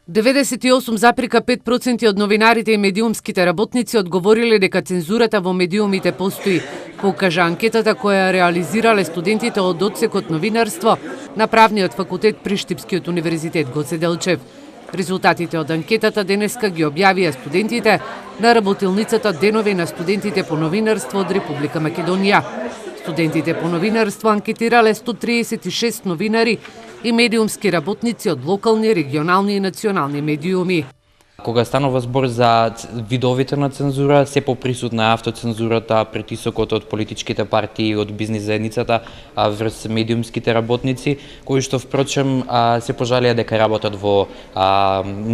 98,5% од новинарите и медиумските работници одговориле дека цензурата во медиумите постои, покажа анкетата која реализирале студентите од одсекот новинарство на Правниот факултет при Штипскиот универзитет Гоце Делчев. Резултатите од анкетата денеска ги објавија студентите на работилницата Денови на студентите по новинарство од Република Македонија. Студентите по новинарство анкетирале 136 новинари и медиумски работници од локални, регионални и национални медиуми. Кога станува збор за видовите на цензура, се поприсутна автоцензурата, притисокот од политичките партии, од бизнис заедницата врз медиумските работници, кои што впрочем се пожалија дека работат во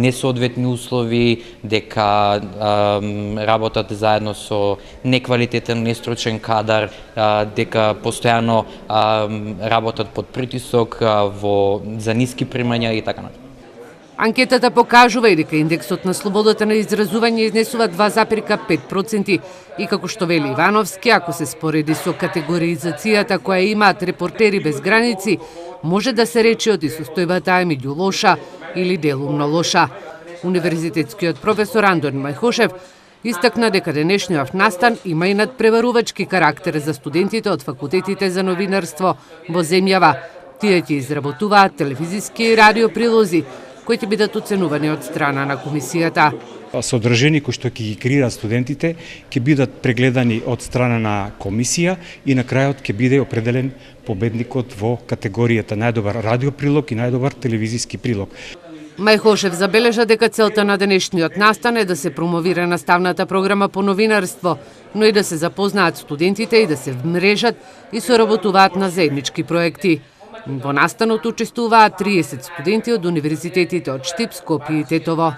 несоодветни услови, дека работат заедно со неквалитетен, нестручен кадар, дека постојано работат под притисок за ниски примања и така натаму. Анкетата покажува и дека индексот на слободата на изразување изнесува 2,5% и како што вели Ивановски, ако се спореди со категоризацијата која имаат Репортери без граници, може да се рече оди состојбата е меѓу лоша или делумно лоша. Универзитетскиот професор Андон Мајхошев истакна дека денешниот настан има и надпреварувачки карактер за студентите од факултетите за новинарство во земјава. Тие ќе изработуваат телевизиски и радио прилози, кои ќе бидат оценувани од страна на комисијата. Содржини кои што ќе ги креираат студентите ќе бидат прегледани од страна на комисија и на крајот ќе биде определен победникот во категоријата најдобар радио прилог и најдобар телевизиски прилог. Мајхошев забележа дека целта на денешниот настан е да се промовира наставната програма по новинарство, но и да се запознаат студентите и да се вмрежат и соработуваат на заеднички проекти. Во настанот учествуваат 30 студенти од универзитетите од Штип, Скопје и Тетово.